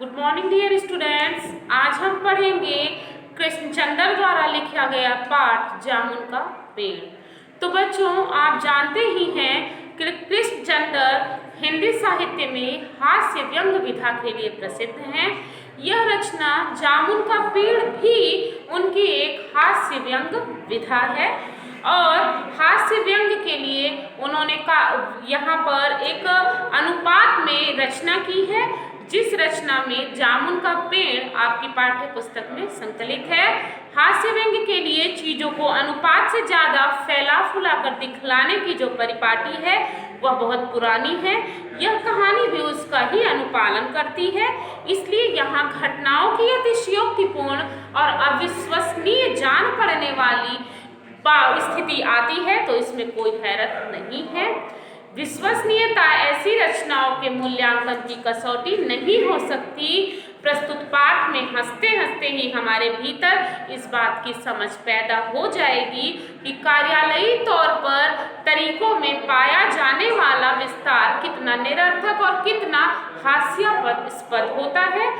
Good morning dear students. आज हम पढ़ेंगे कृष्णचंद्र द्वारा लिखा गया पाठ जामुन का पेड़। तो बच्चों, आप जानते ही हैं कि कृष्णचंद्र हिंदी साहित्य में हास्य व्यंग विधा के लिए प्रसिद्ध हैं। यह रचना जामुन का पेड़ भी उनकी एक हास्य व्यंग विधा है और हास्य व्यंग के लिए उन्होंने यहाँ पर एक अनुपात में रचना की है, जिस रचना में जामुन का पेड़ आपकी पाठ्य पुस्तक में संकलित है। हास्य व्यंग के लिए चीजों को अनुपात से ज्यादा फैला फुला कर दिखलाने की जो परिपाटी है वह बहुत पुरानी है। यह कहानी भी उसका ही अनुपालन करती है, इसलिए यहाँ घटनाओं की अतिशयोक्तिपूर्ण और अविश्वसनीय जान पड़ने वाली स्थिति आती है, तो इसमें कोई हैरत नहीं है। विश्वसनीयता ऐसी रचनाओं के मूल्यांकन की कसौटी नहीं हो सकती। प्रस्तुत पाठ में हंसते हंसते ही हमारे भीतर इस बात की समझ पैदा हो जाएगी कि कार्यालयी तौर पर तरीकों में पाया जाने वाला विस्तार कितना निरर्थक और कितना हास्यास्पद होता है,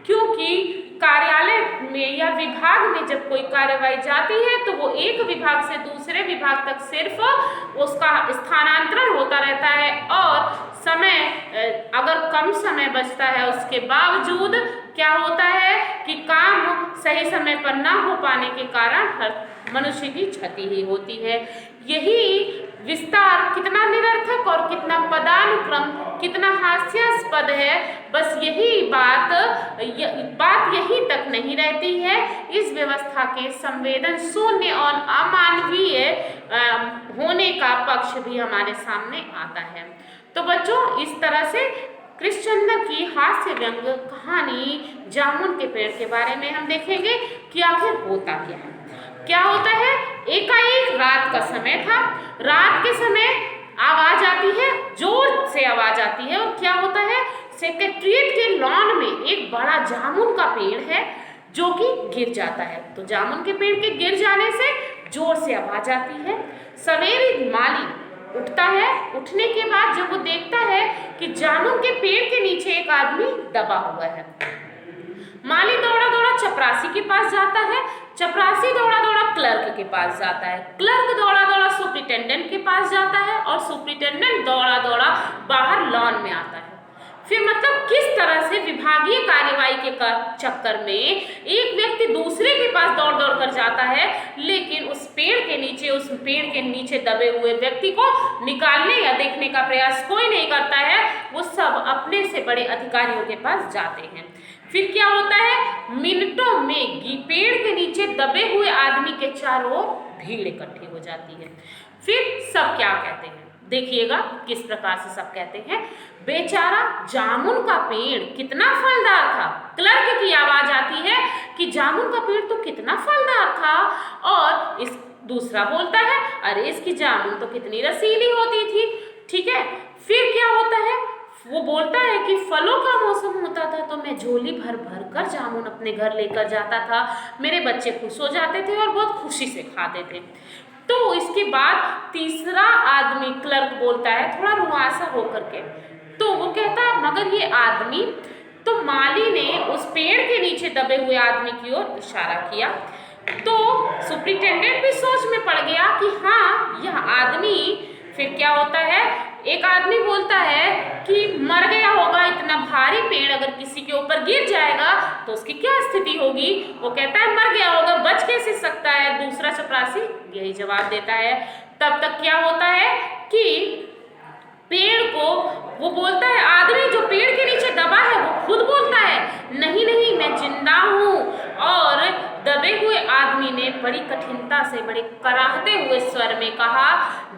क्योंकि कार्यालय में या विभाग में जब कोई कार्यवाही जाती है तो वो एक विभाग से दूसरे विभाग तक सिर्फ उसका स्थानांतरण होता रहता है और समय अगर कम समय बचता है उसके बावजूद क्या होता है कि काम सही समय पर ना हो पाने के कारण हर मनुष्य की क्षति ही होती है। यही विस्तार कितना निरर्थक और कितना पदानुक्रम कितना हास्यास्पद है, बस यही बात यही तक नहीं रहती है। इस व्यवस्था के संवेदन शून्य और अमानवीय होने का पक्ष भी हमारे सामने आता है। तो बच्चों, इस तरह से कृष्णचंद्र की हास्य व्यंग कहानी जामुन के पेड़ के बारे में हम देखेंगे कि आखिर होता क्या है। क्या होता है, एकाएक रात का समय था। रात के समय आवाज आती है, जोर से आवाज आती है, और क्या होता है, सेक्रेटरिएट के लॉन में एक बड़ा जामुन का पेड़ है जो कि गिर जाता है। तो जामुन के पेड़ के गिर जाने से जोर से आवाज आती है। सवेरे माली उठता है। उठने के बाद जब वो देखता है कि जामुन के पेड़ के नीचे एक आदमी दबा हुआ है, माली दौड़ा दौड़ा चपरासी के पास जाता है। चपरासी दौड़ा दौड़ा क्लर्क के पास जाता है। क्लर्क दौड़ा दौड़ा सुपरिटेंडेंट के पास जाता है और सुपरिटेंडेंट दौड़ा दौड़ा बाहर लॉन में आता है। फिर मतलब किस तरह से विभागीय कार्यवाही के चक्कर में एक व्यक्ति दूसरे के पास दौड़ दौड़ कर जाता है, लेकिन उस पेड़ के नीचे दबे हुए व्यक्ति को निकालने या देखने का प्रयास कोई नहीं करता है। वो सब अपने से बड़े अधिकारियों के पास जाते हैं। फिर क्या होता है, मिनटों में पेड़ के नीचे दबे हुए आदमी के चारों ओर भीड़ इकट्ठी हो जाती है। फिर सब क्या कहते हैं, देखिएगा किस प्रकार से सब कहते हैं, बेचारा जामुन का पेड़ कितना फलदार था। क्लर्क की आवाज आती है कि जामुन का पेड़ तो कितना फलदार था, और इस दूसरा बोलता है, अरे इसकी जामुन तो कितनी रसीली होती थी। ठीक है, फिर क्या होता है, वो बोलता है कि फलों का मौसम होता था तो मैं झोली भर भर कर जामुन अपने घर लेकर जाता था। मेरे बच्चे खुश हो जाते थे और बहुत खुशी से खाते थे। तो इसके बाद तीसरा आदमी क्लर्क बोलता है थोड़ा रुआसा होकर के, तो वो कहता है मगर ये आदमी, तो माली ने उस पेड़ के नीचे दबे हुए आदमी की ओर इशारा किया। तो सुपरिटेंडेंट भी सोच में पड़ गया कि हाँ यह आदमी। फिर क्या होता है, एक आदमी बोलता है कि मर गया होगा, इतना भारी पेड़ अगर किसी के ऊपर गिर जाएगा तो उसकी क्या स्थिति होगी। वो कहता है मर गया होगा, बच कैसे सकता है। दूसरा चपरासी यही जवाब देता है। तब तक क्या होता है कि पेड़ को वो बोलता है, आदमी जो पेड़ के नीचे दबा है वो खुद बोलता है नहीं नहीं मैं जिंदा हूँ। और दबे हुए आदमी ने बड़ी कठिनता से बड़े कराहते हुए स्वर में कहा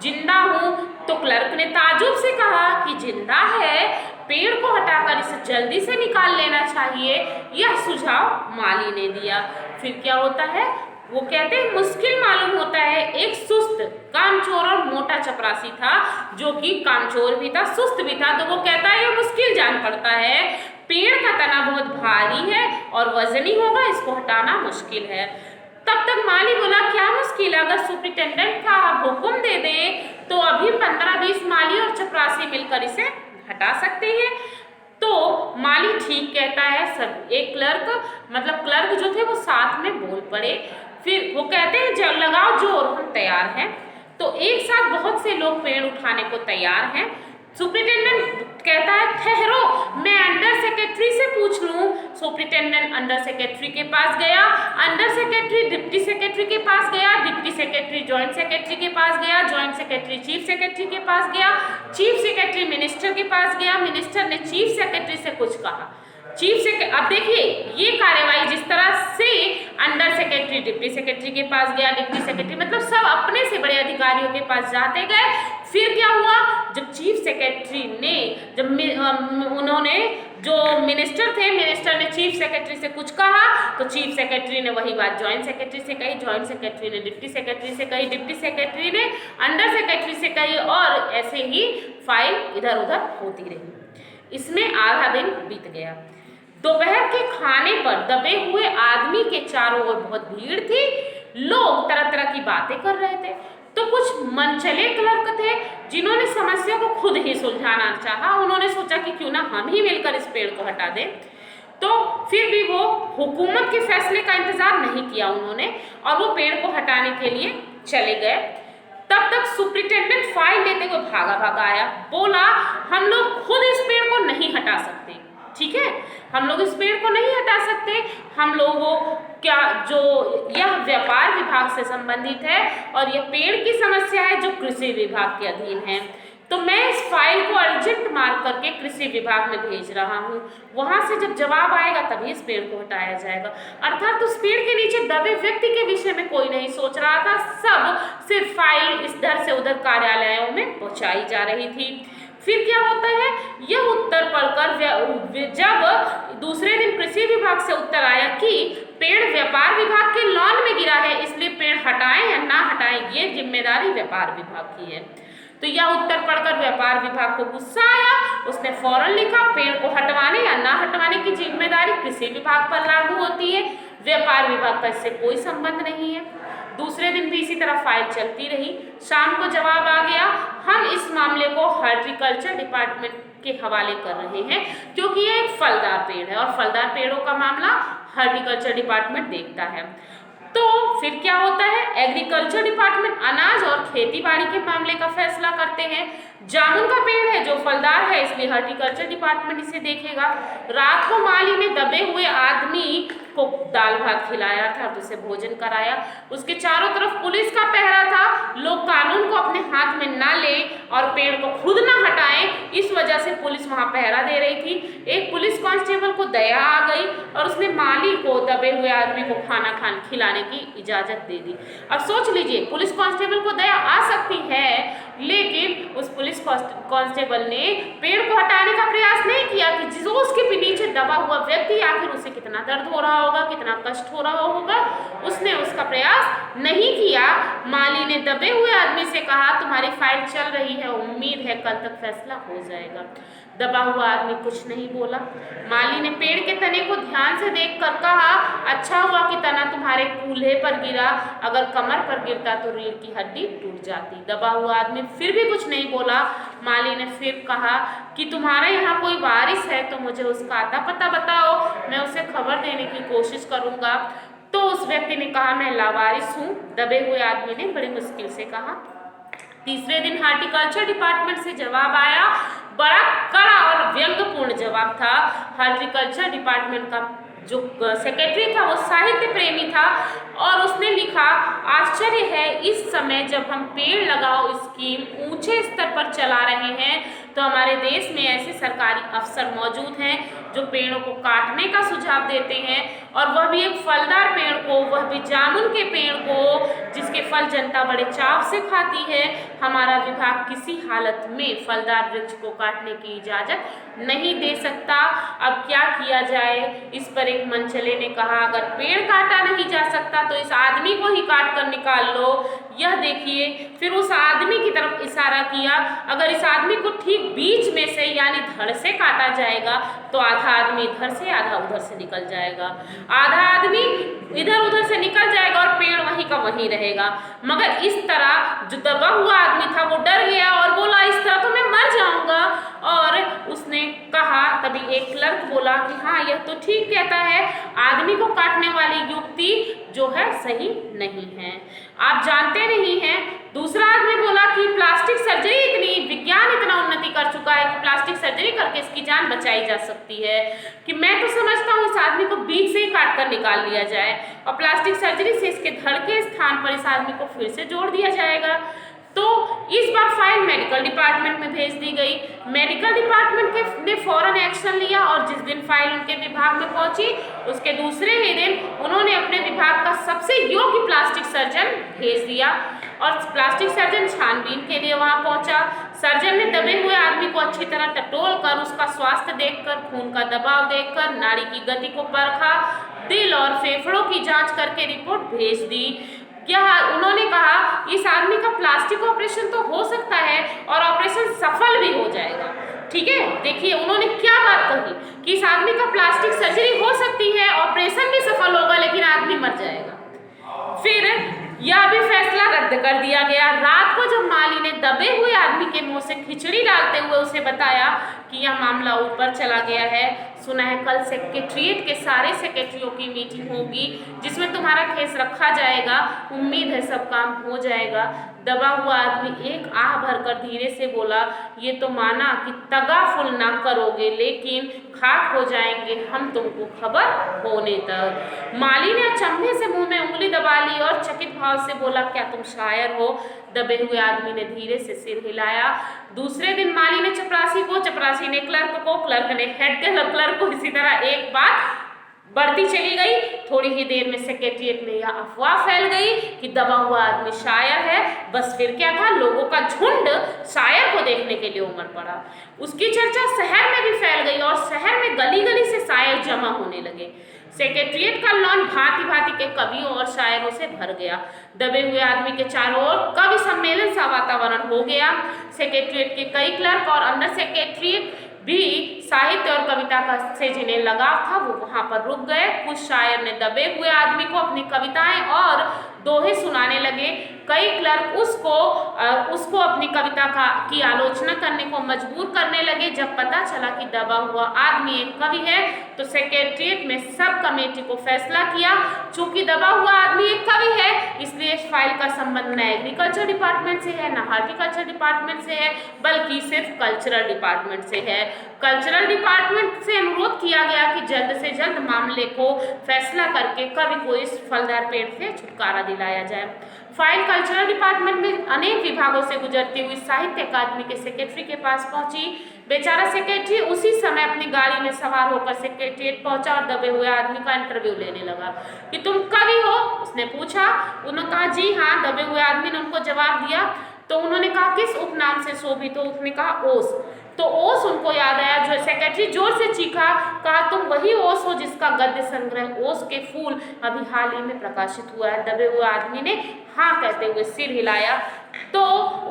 जिंदा हूँ। तो क्लर्क ने ताजुब से कहा कि जिंदा है, पेड़ को हटाकर इसे जल्दी से निकाल लेना चाहिए। यह सुझाव माली ने दिया। फिर क्या होता है, वो कहते हैं मुश्किल मालूम होता है। एक सुस्त कामचोर और मोटा चपरासी था जो कि कामचोर भी था, सुस्त भी था। तो वो कहता है ये मुश्किल जान पड़ता है, पेड़ का तना बहुत भारी है और वजनी होगा, इसको हटाना मुश्किल है। तब तक माली बोला क्या मुश्किल है, अगर सुपरिटेंडेंट का हुक्म दे दे तो अभी 15-20 माली और चपरासी मिलकर इसे हटा सकते हैं। तो माली ठीक कहता है। सब एक क्लर्क जो थे वो साथ में बोल पड़े। फिर वो कहते हैं जब लगाओ जोर, हम तैयार हैं। तो एक साथ बहुत से लोग पेड़ उठाने को तैयार हैं। सुपरिटेंडेंट कहता है ठहरो, मैं अंडर सेक्रेटरी से पूछ लूं। सुपरिटेंडेंट अंडर सेक्रेटरी के पास गया, अंडर सेक्रेटरी डिप्टी सेक्रेटरी के पास गया, डिप्टी सेक्रेटरी जॉइंट सेक्रेटरी के पास गया, जॉइंट सेक्रेटरी चीफ सेक्रेटरी के पास गया, चीफ सेक्रेटरी मिनिस्टर के पास गया, मिनिस्टर ने चीफ सेक्रेटरी से कुछ कहा। अब देखिए ये कार्यवाही जिस तरह से अंडर सेक्रेटरी डिप्टी सेक्रेटरी के पास गया, डिप्टी सेक्रेटरी मतलब सब अपने से बड़े अधिकारियों के पास जाते गए। फिर क्या हुआ, जब चीफ सेक्रेटरी ने उन्होंने जो मिनिस्टर थे, मिनिस्टर ने चीफ सेक्रेटरी से कुछ कहा तो चीफ सेक्रेटरी ने वही बात जॉइंट सेक्रेटरी से कही, जॉइंट सेक्रेटरी ने डिप्टी सेक्रेटरी से कही, डिप्टी सेक्रेटरी ने अंडर सेक्रेटरी से कही और ऐसे ही फाइल इधर उधर होती रही। इसमें आधा दिन बीत गया। दोपहर के खाने पर दबे हुए आदमी के चारों ओर बहुत भीड़ थी। लोग तरह तरह की बातें कर रहे थे। तो कुछ मनचले क्लर्क थे जिन्होंने समस्या को खुद ही सुलझाना चाहा। उन्होंने सोचा कि क्यों ना हम ही मिलकर इस पेड़ को हटा दें। तो फिर भी वो हुकूमत के फैसले का इंतजार नहीं किया उन्होंने और वो पेड़ को हटाने के लिए चले गए। तब तक सुपरिटेंडेंट फाइल लेते हुए भागा आया। बोला हम लोग खुद इस पेड़ को नहीं हटा सकते, ठीक है, हम लोग इस पेड़ को नहीं हटा सकते। हम लोगों क्या जो यह व्यापार विभाग से संबंधित है और यह पेड़ की समस्या है जो कृषि विभाग के अधीन है। तो मैं इस फाइल को अर्जेंट मार्क करके कृषि विभाग में भेज रहा हूँ। वहां से जब जवाब आएगा तभी इस पेड़ को हटाया जाएगा। अर्थात उस पेड़ के नीचे दबे व्यक्ति के विषय में कोई नहीं सोच रहा था। सब सिर्फ फाइल इधर से उधर कार्यालयों में पहुंचाई जा रही थी। फिर क्या होता है, यह उत्तर पढ़कर जब दूसरे दिन कृषि विभाग से उत्तर आया कि पेड़ व्यापार विभाग के लॉन में गिरा है, इसलिए पेड़ हटाएं या ना हटाएं ये जिम्मेदारी व्यापार विभाग की है। तो यह उत्तर पढ़कर व्यापार विभाग को गुस्सा आया। उसने फौरन लिखा पेड़ को हटवाने या ना हटवाने की जिम्मेदारी कृषि विभाग पर लागू होती है, व्यापार विभाग का इससे कोई संबंध नहीं है। दूसरे दिन भी इसी तरह फाइल चलती रही। शाम को जवाब आ गया, हम इस मामले को हॉर्टिकल्चर डिपार्टमेंट के हवाले कर रहे हैं क्योंकि यह एक फलदार पेड़ है और फलदार पेड़ों का मामला हॉर्टिकल्चर डिपार्टमेंट देखता है। तो फिर क्या होता है, एग्रीकल्चर डिपार्टमेंट अनाज और खेतीबाड़ी के मामले का फैसला करते हैं। जामुन का पेड़ है जो फलदार है, इसलिए हॉर्टिकल्चर डिपार्टमेंट इसे देखेगा। रात को माली ने दबे हुए आदमी को दाल भात खिलाया था, तो उसे भोजन कराया। उसके चारों तरफ पुलिस का पहरा था। लोग कानून को अपने हाथ में ना ले और पेड़ को खुद ना हटाएं, इस वजह से पुलिस वहां पहरा दे रही थी। एक पुलिस कांस्टेबल को दया आ गई और उसने माली को दबे हुए आदमी को खाना खिलाने की इजाजत दे दी। अब सोच लीजिए, पुलिस कांस्टेबल को दया आ सकती है, लेकिन उस पुलिस कांस्टेबल ने पेड़ को हटाने का प्रयास नहीं किया कि जो उसके नीचे दबा हुआ व्यक्ति आखिर उसे कितना दर्द हो रहा होगा, कितना कष्ट हो रहा होगा, उसने उसका प्रयास नहीं किया। माली ने दबे हुए आदमी से कहा तुम्हारी फाइल चल रही है, उम्मीद है कल तक फैसला हो जाएगा। दबा हुआ आदमी कुछ नहीं बोला। माली ने पेड़ के तने को ध्यान से देखकर कहा अच्छा हुआ कि तना तुम्हारे कूल्हे पर गिरा, अगर कमर पर गिरता तो रीढ़ की हड्डी टूट जाती। दबा हुआ आदमी फिर भी कुछ नहीं बोला। माली ने फिर कहा कि तुम्हारे यहाँ कोई वारिस है तो मुझे उसका आता पता बताओ, मैं उसे खबर देने की कोशिश करूँगा। तो उस व्यक्ति ने कहा मैं लावारिस हूँ। दबे हुए आदमी ने बड़ी मुश्किल से कहा। तीसरे दिन हॉर्टिकल्चर डिपार्टमेंट से जवाब आया। बड़ा कड़ा और व्यंग्यपूर्ण जवाब था। हॉर्टिकल्चर डिपार्टमेंट का जो सेक्रेटरी था वो साहित्य प्रेमी था और उसने लिखा आश्चर्य है इस समय जब हम पेड़ लगाओ स्कीम ऊंचे स्तर पर चला रहे हैं तो हमारे देश में ऐसे सरकारी अफसर मौजूद हैं जो पेड़ों को काटने का सुझाव देते हैं, और वह भी एक फलदार पेड़ को, वह भी जामुन के पेड़ को जिसके फल जनता बड़े चाव से खाती है। हमारा विभाग किसी हालत में फलदार वृक्ष को काटने की इजाजत नहीं दे सकता। अब क्या किया जाए? इस पर एक मनचले ने कहा अगर पेड़ काटा नहीं जा सकता तो इस आदमी को ही काट कर निकाल लो। यह देखिए। फिर उस आदमी की तरफ इशारा किया, अगर इस आदमी को ठीक बीच में से यानी धड़ से काटा जाएगा तो आधा आदमी इधर से आधा उधर से निकल जाएगा, आधा आदमी इधर उधर से निकल जाएगा और पेड़ वहीं का वहीं रहेगा। मगर इस तरह जो दबा हुआ आदमी था वो डर गया और बोला इस तरह तो मैं मर जाऊंगा। और उसने कहा, तभी एक क्लर्क बोला कि हाँ यह तो ठीक कहता है, आदमी को काटने वाली युक्ति जो है सही नहीं है, आप जानते नहीं हैं। दूसरा आदमी बोला कि प्लास्टिक सर्जरी इतनी, विज्ञान इतना उन्नति कर चुका है कि प्लास्टिक सर्जरी करके इसकी जान बचाई जा सकती है, कि मैं तो समझता हूँ इस आदमी को बीच से ही काट कर निकाल लिया जाए और प्लास्टिक सर्जरी से इसके धड़ के स्थान पर इस आदमी को फिर से जोड़ दिया जाएगा। तो इस बार फाइल मेडिकल डिपार्टमेंट में भेज दी गई। मेडिकल डिपार्टमेंट ने फौरन एक्शन लिया और जिस दिन फाइल उनके विभाग में पहुंची उसके दूसरे ही दिन उन्होंने अपने विभाग का सबसे योग्य प्लास्टिक सर्जन भेज दिया और प्लास्टिक सर्जन छानबीन के लिए वहां पहुंचा। सर्जन ने दबे हुए आदमी को अच्छी तरह टटोल कर, उसका स्वास्थ्य देखकर, खून का दबाव देखकर, नाड़ी की गति को परखा, दिल और फेफड़ों की जांच करके रिपोर्ट भेज दी। क्या उन्होंने कहा इस आदमी का प्लास्टिक ऑपरेशन तो हो सकता है और ऑपरेशन सफल भी हो जाएगा। ठीक है, देखिए उन्होंने क्या बात कही कि इस आदमी का प्लास्टिक सर्जरी हो सकती है, ऑपरेशन भी सफल होगा, लेकिन आदमी मर जाएगा। फिर यह भी फैसला रद्द कर दिया गया। रात को जब माली ने दबे हुए आदमी के मुंह से खिचड़ी डालते हुए उसे बताया कि यह मामला ऊपर चला गया है, सुना है कल सेक्रेटरिएट के सारे सेक्रेटरियों की मीटिंग होगी जिसमें तुम्हारा केस रखा जाएगा, उम्मीद है सब काम हो जाएगा। दबा हुआ आदमी एक आह भरकर धीरे से बोला, ये तो माना कि तगाफुल ना करोगे लेकिन खाक हो जाएंगे हम तुमको खबर होने तक। माली ने अचंभे से मुंह में उंगली दबा ली और चकित भाव से बोला, क्या तुम शायर हो? दबे हुए आदमी ने धीरे से सिर हिलाया। दूसरे दिन माली ने चपरासी को, चपरासी ने क्लर्क को, क्लर्क ने हेड क्लर्क को, इसी तरह एक बात बढ़ती चली गई। थोड़ी ही देर में सेक्रेटरिएट में यह अफवाह फैल गई कि दबा हुआ आदमी शायर है। बस फिर क्या था, लोगों का झुंड शायर को देखने के लिए उमड़ पड़ा। उसकी चर्चा शहर में भी फैल गई और शहर में गली गली से शायर जमा होने लगे। सेक्रेटरिएट का लॉन भांति भांति के कवियों और शायरों से भर गया। दबे हुए आदमी के चारों ओर कवि सम्मेलन सा वातावरण हो गया। सेक्रेटरिएट के कई क्लर्क और अंडर सेक्रेटरिएट भी साहित्य और कविता का से जिन्हें लगाव था वो वहां पर रुक गए। कुछ शायर ने दबे हुए आदमी को अपनी कविताएं और दोहे सुनाने लगे। कई क्लर्क उसको अपनी कविता की आलोचना करने को मजबूर करने लगे। जब पता चला कि दबा हुआ आदमी एक कवि है तो सेक्रेटरिएट में सब कमेटी को फैसला किया, चूंकि दबा हुआ आदमी एक कवि है इसलिए इस फाइल का संबंध न एग्रीकल्चर डिपार्टमेंट से है, न हार्टिकल्चर डिपार्टमेंट से है, बल्कि सिर्फ कल्चरल डिपार्टमेंट से है। कल्चरल डिपार्टमेंट से अनुरोध किया गया कि जल्द से जल्द मामले को फैसला करके कवि को इस फलदार पेड़ से छुटकारा दिलाया जाए। फाइल कल्चरल डिपार्टमेंट में अनेक विभागों से गुजरती हुई साहित्य अकादमी के सेक्रेटरी के पास पहुंची। बेचारा सेक्रेटरी उसी समय अपनी गाड़ी में सवार होकर सेक्रेटरिएट पहुंचा और दबे हुए आदमी का इंटरव्यू लेने लगा कि तुम कवि हो? उसने पूछा। उन्होंने कहा जी हाँ। दबे हुए आदमी ने उनको जवाब दिया। तो उन्होंने कहा किस उपनाम से शोभित हो? उसने कहा ओस। तो ओस उनको याद आया। जो सेक्रेटरी जोर से चीखा, कहा तुम वही ओस हो जिसका गद्य संग्रह ओस के फूल अभी हाल ही में प्रकाशित हुआ है। दबे हुए आदमी ने हाँ कहते हुए सिर हिलाया। तो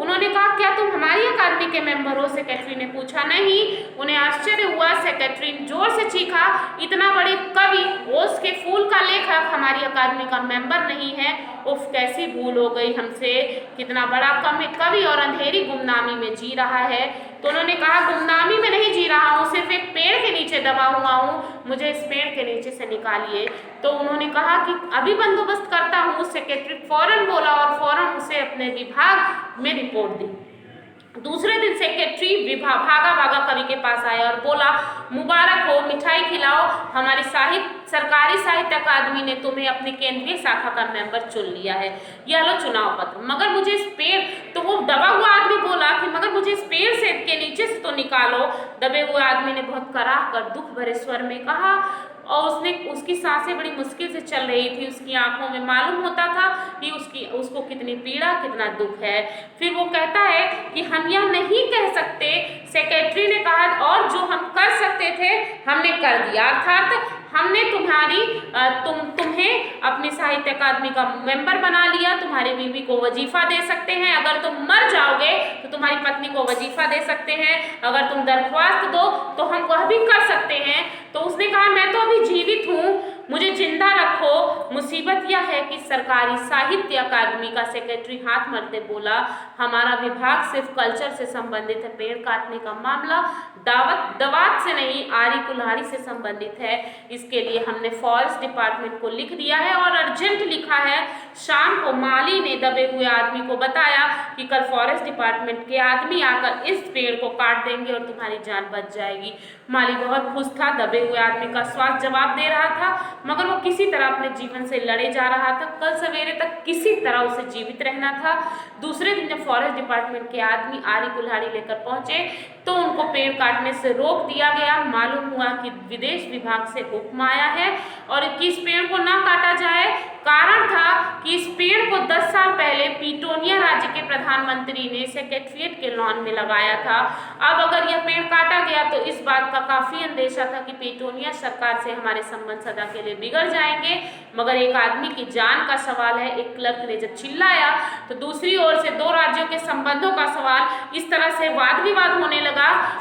उन्होंने कहा क्या तुम हमारी अकादमी के मेंबर हो? सेक्रेटरी ने पूछा। नहीं। उन्हें आश्चर्य हुआ। सेक्रेटरी जोर से चीखा, इतना बड़े कवि ओस के फूल का लेखक हमारी अकादमी का मेंबर नहीं है। उफ, कैसी भूल हो गई हमसे, कितना बड़ा कवि और अंधेरी गुमनामी में जी रहा है। तो उन्होंने कहा गुमनामी में नहीं जी रहा हूँ, सिर्फ एक पेड़ के नीचे दबा हुआ हूँ, मुझे इस पेड़ के नीचे से निकालिए। तो उन्होंने कहा कि अभी बंदोबस्त करता हूँ। सेक्रेटरी फौरन बोला और फौरन उसे अपने विभाग में रिपोर्ट दी। दूसरे दिन सेक्रेटरी भागा भागा कवि के पास आया और बोला, मुबारक हो, मिठाई खिलाओ, हमारी सरकारी साहित्य अकादमी ने तुम्हें अपनी केंद्रीय शाखा का मेंबर चुन लिया है, यह लो चुनाव पत्र। मगर मुझे इस पेड़, तो वो दबा हुआ आदमी बोला कि मगर मुझे इस पेड़ से के नीचे से तो निकालो। दबे हुए आदमी ने बहुत कराह कर दुख भरे स्वर में कहा और उसकी सांसें बड़ी मुश्किल से चल रही थी। उसकी आंखों में मालूम होता था कि उसको कितनी पीड़ा, कितना दुख है। फिर वो कहता है कि हम यह नहीं कह सकते, सेक्रेटरी ने कहा, और जो हम कर सकते थे हमने कर दिया, अर्थात हमने तुम्हें अपनी साहित्य अकादमी का मेंबर बना लिया, तुम्हारी बीवी को वजीफा दे सकते हैं, अगर तुम मर जाओगे तो तुम्हारी पत्नी को वजीफा दे सकते हैं, अगर तुम दरख्वास्त दो तो हम वह भी कर सकते हैं। तो उसने कहा मैं तो अभी जीवित हूँ, मुझे जिंदा रखो। मुसीबत यह है कि सरकारी साहित्य अकादमी का सेक्रेटरी हाथ मलते बोला, हमारा विभाग सिर्फ कल्चर से संबंधित है, पेड़ काटने का मामला दवात से नहीं, आरी कुल्हाड़ी से संबंधित है, इसके लिए हमने फॉरेस्ट डिपार्टमेंट को लिख दिया है और अर्जेंट लिखा है। शाम को माली ने दबे हुए आदमी को बताया कि कल फॉरेस्ट डिपार्टमेंट के आदमी आकर इस पेड़ को काट देंगे और तुम्हारी जान बच जाएगी। माली बहुत खुश था, दबे हुए आदमी का स्वास्थ्य जवाब दे रहा था, मगर वो किसी तरह अपने जीवन से लड़े जा रहा था। कल सवेरे तक किसी तरह उसे जीवित रहना था। दूसरे दिन जब फॉरेस्ट डिपार्टमेंट के आदमी आरी कुल्हाड़ी लेकर पहुंचे तो उनको पेड़ काटने से रोक दिया गया। मालूम हुआ कि विदेश विभाग से हुक्म आया है और कि इस पेड़ को ना काटा जाए। कारण था कि इस पेड़ को 10 साल पहले पीटोनिया राज्य के प्रधानमंत्री ने सेक्रेटेरिएट के लॉन में लगाया था। अब अगर यह पेड़ काटा गया तो इस बात का काफी अंदेशा था कि पीटोनिया सरकार से हमारे संबंध सदा के लिए बिगड़ जाएंगे। मगर एक आदमी की जान का सवाल है, एक क्लर्क ने जब चिल्लाया तो दूसरी ओर से दो राज्यों के संबंधों का सवाल, इस तरह से वाद विवाद होने लगा।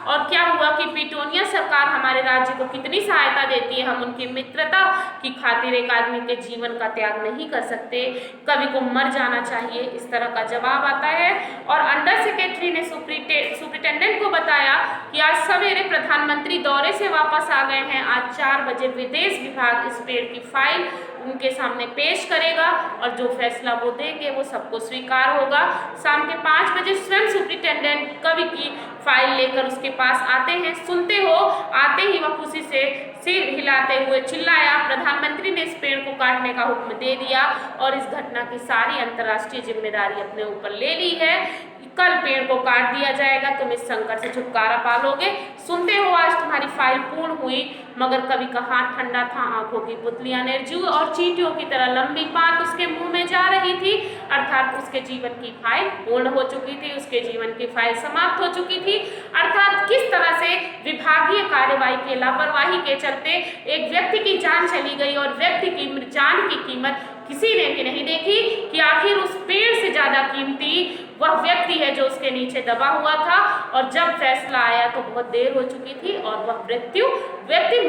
और क्या हुआ कि पीटोनिया सरकार हमारे राज्य को कितनी सहायता देती है, हम उनकी मित्रता की खातिर एक आदमी के जीवन का त्याग नहीं कर सकते, कवि को मर जाना चाहिए, इस तरह का जवाब आता है। और अंडर सेक्रेटरी ने सुप्रिंटेंडेंट को बताया कि आज सवेरे प्रधानमंत्री दौरे से वापस आ गए हैं, आज 4 बजे विदेश विभाग इस पेड़ की फाइल उनके सामने पेश करेगा और जो फैसला वो देंगे वो सबको स्वीकार होगा। शाम के 5 बजे स्वयं सुप्रिंटेंडेंट कवि की फाइल लेकर उसके पास आते हैं। सुनते हो, आते ही वह खुशी से सिर हिलाते हुए चिल्लाया, प्रधानमंत्री ने इस पेड़ को काटने का हुक्म दे दिया और इस घटना की सारी अंतर्राष्ट्रीय जिम्मेदारी अपने ऊपर ले ली है। कल पेड़ को काट दिया जाएगा, तुम इस संकट से छुटकारा पालोगे। सुनते हो, आज तुम्हारी फाइल पूर्ण हुई। मगर कवि का हाथ ठंडा था, आंखों की पुतलियां निर्जीव और चींटियों की तरह लंबी बात उसके मुंह में जा रही थी, अर्थात उसके जीवन की फाइल पूर्ण हो चुकी थी, उसके जीवन की फाइल समाप्त हो चुकी थी। अर्थात किस तरह से विभागीय कार्यवाही की लापरवाही के चलते एक व्यक्ति की जान चली गई और व्यक्ति की जान की कीमत किसी ने भी नहीं देखी कि आखिर उस पेड़ से ज्यादा कीमती वह व्यक्ति है जो उसके नीचे दबा हुआ था। और जब फैसला आया तो बहुत देर हो चुकी थी और वह व्यक्ति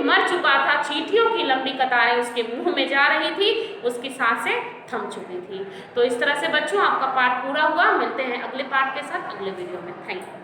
मर चुका था। चींटियों की लंबी कतारें उसके मुंह में जा रही थी, उसकी सांसें थम चुकी थी। तो इस तरह से बच्चों आपका पाठ पूरा हुआ। मिलते हैं अगले पाठ के साथ अगले वीडियो में। Thank you.